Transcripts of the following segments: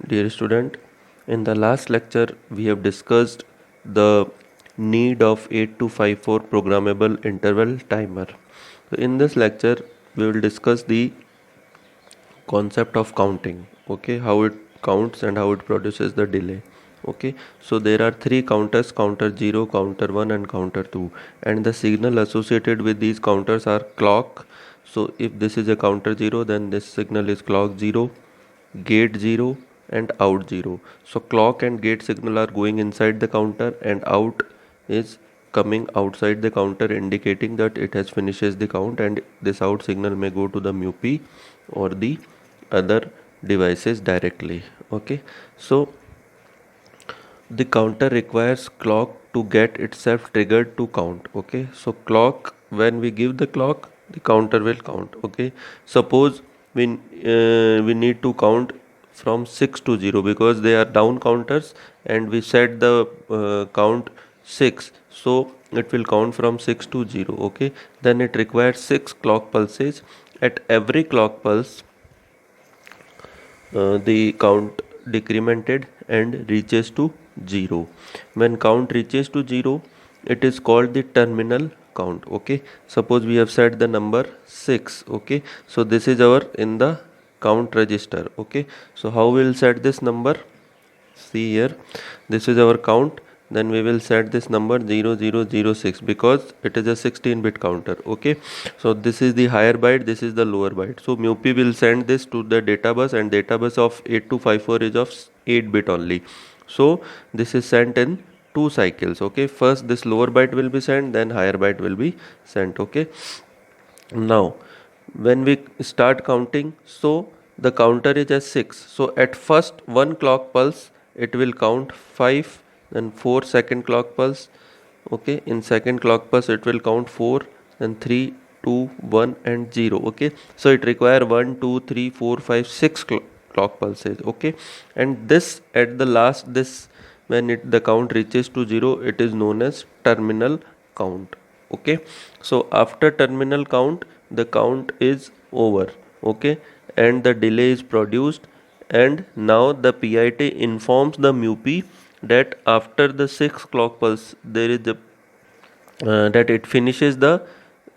Dear student, in the last lecture we have discussed the need of 8254 programmable interval timer. So in this lecture we will discuss the concept of counting, okay, how it counts and how it produces the delay. Okay, so there are three counters: counter 0, counter 1 and counter 2, and the signal associated with these counters are clock. So if this is a counter 0, then this signal is clock 0, gate 0 and out 0. So clock and gate signal are going inside the counter and out is coming outside the counter, indicating that it has finishes the count, and this out signal may go to the MUPI or the other devices directly. Okay, so the counter requires clock to get itself triggered to count. Okay, so clock, when we give the clock, the counter will count. Okay, suppose we need to count from 6 to 0 because they are down counters, and we set the count 6, so it will count from 6 to 0. Okay, then it requires 6 clock pulses. At every clock pulse, the count decremented and reaches to 0. When count reaches to 0, it is called the terminal count. Okay, suppose we have set the number 6. Okay, so this is our in the count register. Okay, so how we will set this number? See here, this is our count. Then we will set this number 0006 because it is a 16-bit counter. Okay, so this is the higher byte, this is the lower byte. So MUPI will send this to the data bus, and data bus of 8254 is of 8-bit only. So this is sent in two cycles. Okay, first this lower byte will be sent, then higher byte will be sent. Okay, now when we start counting, so the counter is at 6. So at first one clock pulse it will count 5, then 4 second clock pulse. Okay, in second clock pulse it will count 4, then 3, 2, 1 and 0. Okay, so it require 1, 2, 3, 4, 5, 6 clock pulses. Okay, and this at the last, this when the count reaches to 0, it is known as terminal count. Okay, so after terminal count, the count is over. Okay, and the delay is produced, and now the PIT informs the MUPI that after the 6 clock pulse there is the that it finishes the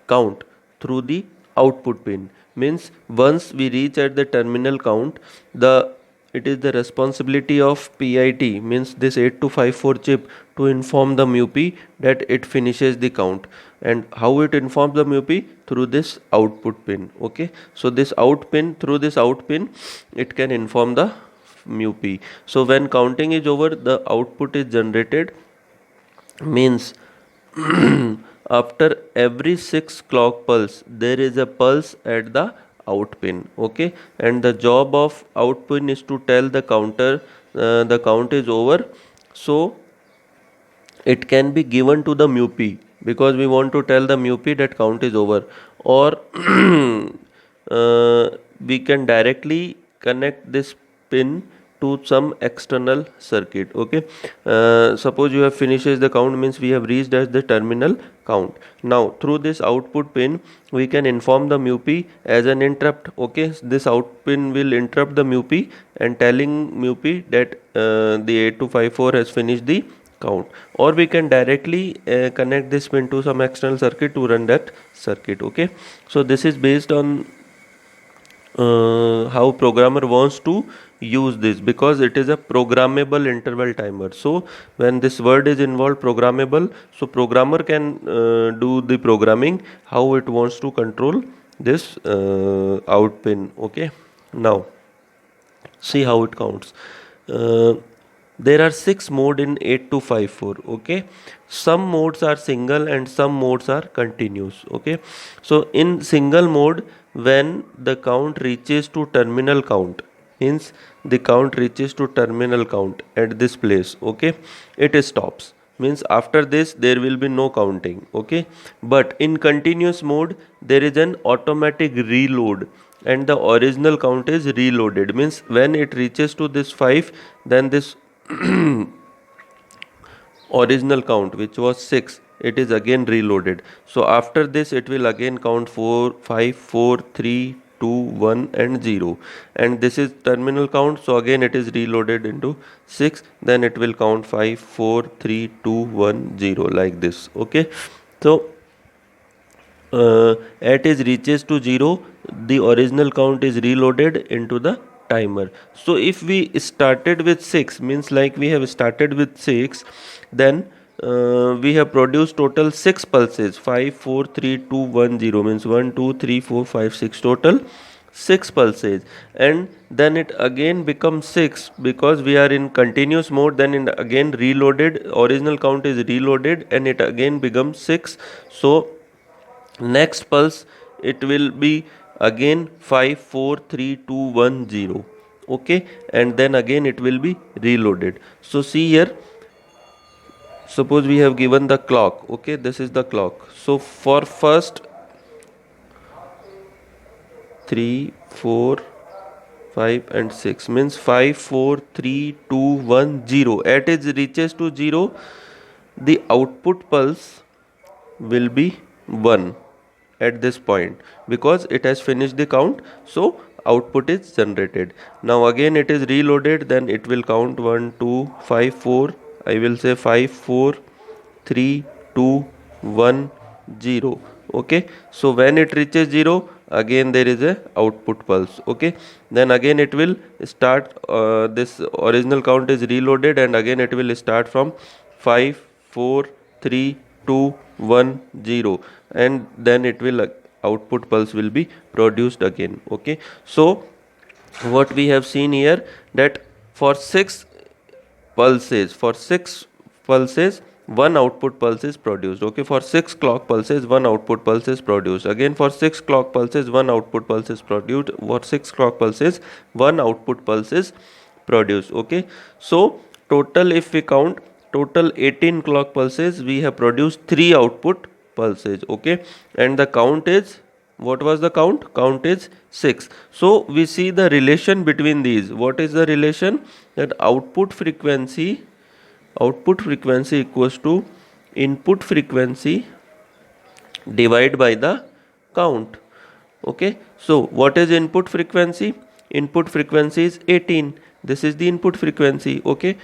count through the output pin. Means once we reach at the terminal count, the it is the responsibility of PIT, means this 8254 chip, to inform the MUPI that it finishes the count. And how it informs the MUPI? Through this output pin. Okay, so this out pin, through this out pin it can inform the MUPI. So when counting is over, the output is generated. Means after every 6 clock pulse there is a pulse at the out pin. Okay, and the job of out pin is to tell the counter the count is over. So it can be given to the MUPI because we want to tell the MUPI that count is over, or we can directly connect this pin to some external circuit. Okay, suppose you have finishes the count, means we have reached as the terminal count. Now through this output pin we can inform the MUPI as an interrupt. Okay, this out pin will interrupt the MUPI and telling MUPI that the 8254 has finished the count, or we can directly connect this pin to some external circuit to run that circuit. Okay, so this is based on how programmer wants to use this, because it is a programmable interval timer. So when this word is involved, programmable, so programmer can do the programming how it wants to control this out pin. Okay, now see how it counts. There are 6 mode in 8254. Okay, some modes are single and some modes are continuous. Okay, so in single mode, when the count reaches to terminal count, means the count reaches to terminal count at this place. Okay, it stops, means after this there will be no counting. Okay, but in continuous mode there is an automatic reload and the original count is reloaded. Means when it reaches to this 5, then this original count, which was 6, it is again reloaded. So after this it will again count 4, 5, 4, 3, 2, 1 and 0, and this is terminal count, so again it is reloaded into 6, then it will count 5, 4, 3, 2, 1, 0 like this. Okay, so at its reaches to 0, the original count is reloaded into the timer. So if we started with 6, means like we have started with 6, then we have produced total 6 pulses, 5, 4, 3, 2, 1, 0, means 1, 2, 3, 4, 5, 6, total 6 pulses, and then it again becomes 6 because we are in continuous mode, then it again reloaded, original count is reloaded and it again becomes 6. So next pulse it will be again 5, 4, 3, 2, 1, 0. Okay, and then again it will be reloaded. So see here, suppose we have given the clock. Okay, this is the clock. So for first 3, 4, 5 and 6, means 5, 4, 3, 2, 1, 0. At its reaches to 0, the output pulse will be 1 at this point because it has finished the count, so output is generated. Now again it is reloaded, then it will count 1, 2, 5, 4. I will say 5, 4, 3, 2, 1, 0. Okay, so when it reaches 0, again there is a output pulse. Okay, then again it will start, this original count is reloaded and again it will start from 5, 4, 3, 2, 1, 0, and then it will output pulse will be produced again. Okay, so what we have seen here, that for 6 pulses, one output pulse is produced. Okay, for 6 clock pulses, one output pulse is produced. Again for 6 clock pulses, one output pulse is produced. For 6 clock pulses, one output pulse is produced. Okay, so total, if we count, total 18 clock pulses, we have produced 3 output pulses. Okay, and the count is, what was the count? Count is 6. So we see the relation between these. What is the relation? That output frequency equals to input frequency divided by the count. Okay, so what is input frequency? Input frequency is 18. This is the input frequency. Okay,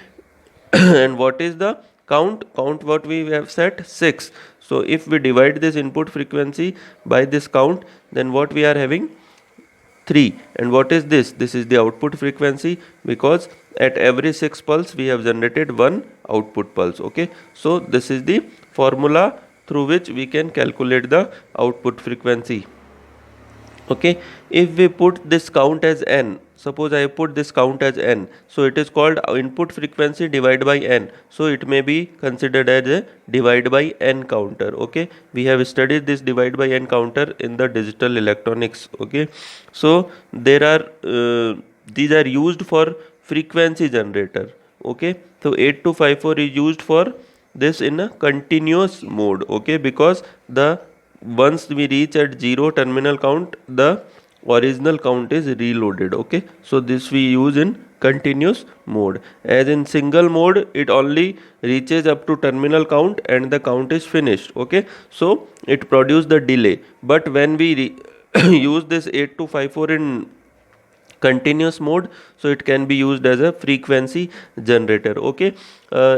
and what is the count? Count, what we have set, 6. So if we divide this input frequency by this count, then what we are having? 3. And what is this? This is the output frequency, because at every 6 pulse we have generated one output pulse. Okay, so this is the formula through which we can calculate the output frequency. Okay, if we put this count as n, suppose I put this count as n, so it is called input frequency divided by n, so it may be considered as a divide by n counter. Okay, we have studied this divide by n counter in the digital electronics. Okay, so there are these are used for frequency generator. Okay, so 8254 is used for this in a continuous mode. Okay, because the once we reach at 0 terminal count, the original count is reloaded. Okay, so this we use in continuous mode. As in single mode, it only reaches up to terminal count and the count is finished. Okay, so it produces the delay. But when we use this 8254 in continuous mode, so it can be used as a frequency generator. Okay,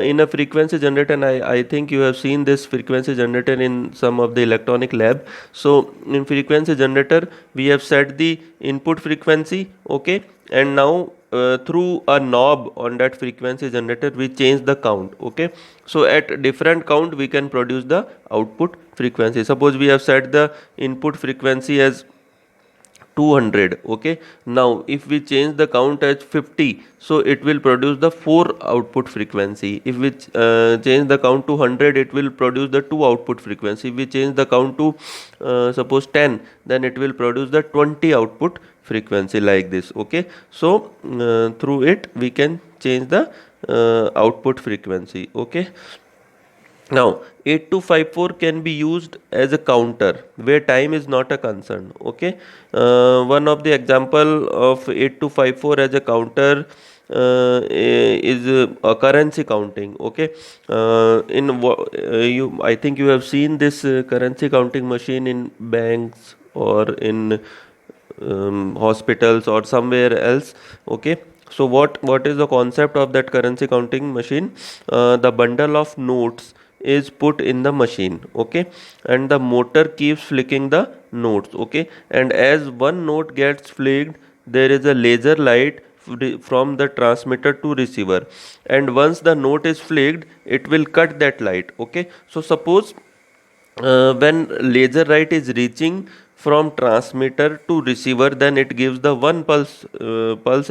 in a frequency generator, and I think you have seen this frequency generator in some of the electronic lab. So in frequency generator, we have set the input frequency. Okay, and now through a knob on that frequency generator, we change the count. Okay, so at different count we can produce the output frequency. Suppose we have set the input frequency as 200. Okay, now if we change the count as 50, so it will produce the 4 output frequency. If we change the count to 100, it will produce the 2 output frequency. If we change the count to suppose 10, then it will produce the 20 output frequency, like this. Okay, so through it we can change the output frequency. Okay, now 8254 can be used as a counter where time is not a concern. Okay, one of the example of 8254 as a counter is currency counting. Okay, you, I think you have seen this currency counting machine in banks or in hospitals or somewhere else. Okay, so what is the concept of that currency counting machine? The bundle of notes is put in the machine, okay, and the motor keeps flicking the notes, okay, and as one note gets flicked, there is a laser light from the transmitter to receiver, and once the note is flicked, it will cut that light, okay. So suppose when laser light is reaching from transmitter to receiver, then it gives the one pulse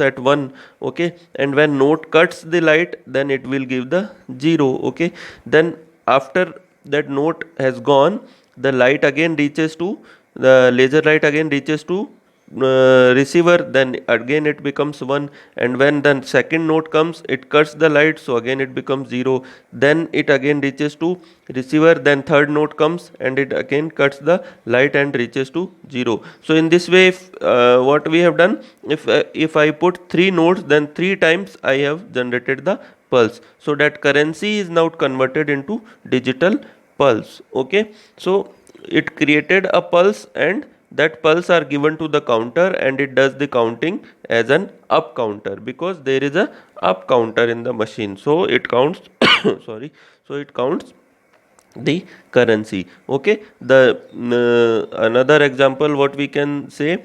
at one, okay, and when note cuts the light, then it will give the zero, okay. Then after that note has gone, the light again reaches to the laser light again reaches to receiver, then again it becomes 1, and when the second note comes, it cuts the light, so again it becomes 0. Then it again reaches to receiver, then third note comes and it again cuts the light and reaches to 0. So in this way, what we have done, if I put 3 notes, then 3 times I have generated the pulse, so that currency is now converted into digital pulse, okay. So it created a pulse, and that pulse are given to the counter, and it does the counting as an up counter, because there is a up counter in the machine, so it counts sorry, so it counts the currency, okay. The another example what we can say,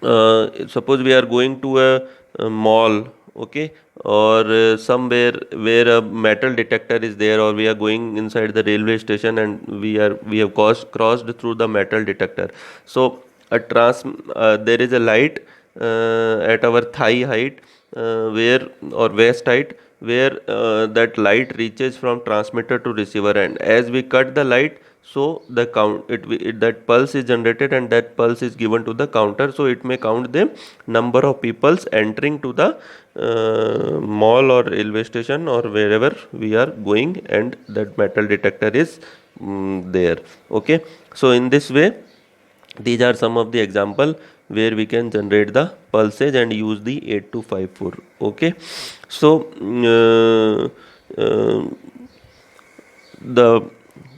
suppose we are going to a mall, okay, or somewhere where a metal detector is there, or we are going inside the railway station and we have crossed through the metal detector. So a there is a light at our thigh height, where or waist height, where that light reaches from transmitter to receiver, and as we cut the light, so the that pulse is generated, and that pulse is given to the counter, so it may count the number of peoples entering to the mall or railway station or wherever we are going, and that metal detector is there, okay. So in this way, these are some of the example where we can generate the pulses and use the 8254, okay. So the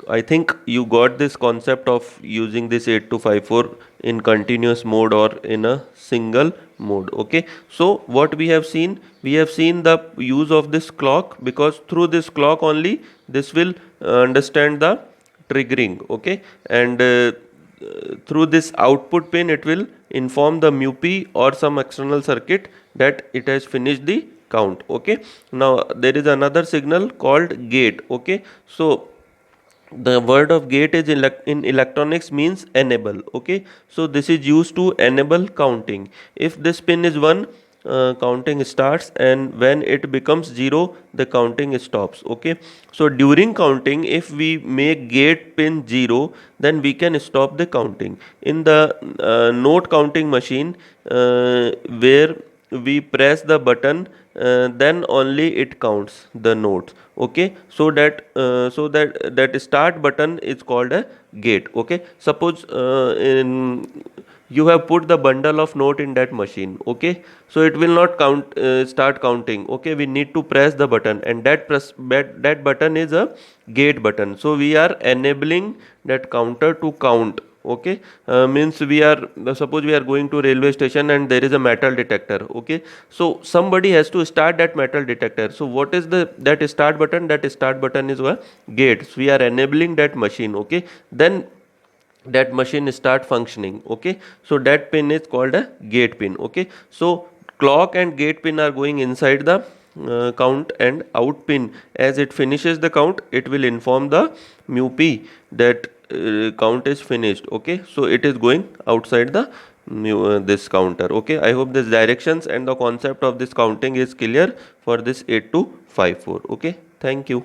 I think you got this concept of using this 8254 in continuous mode or in a single mode, okay. So what we have seen, the use of this clock, because through this clock only this will understand the triggering, okay, and through this output pin it will inform the MUPI or some external circuit that it has finished the count, okay. Now there is another signal called gate, okay. So the word of gate is in electronics means enable, okay. So this is used to enable counting. If this pin is 1, counting starts, and when it becomes 0, the counting stops, okay. So during counting, if we make gate pin 0, then we can stop the counting. In the note counting machine, where we press the button, then only it counts the notes, okay. So that start button is called a gate, okay. Suppose in you have put the bundle of note in that machine, okay, so it will not start counting, okay. We need to press the button, and that button is a gate button, so we are enabling that counter to count, okay. Means we are suppose we are going to railway station and there is a metal detector, okay. So somebody has to start that metal detector. So what is that start button? That start button is a gate, so we are enabling that machine, okay. Then that machine start functioning, okay. So that pin is called a gate pin, okay. So clock and gate pin are going inside the count, and out pin, as it finishes the count, it will inform the MUPI that count is finished, okay. So it is going outside the this counter, okay. I hope this directions and the concept of this counting is clear for this 8254, okay. Thank you.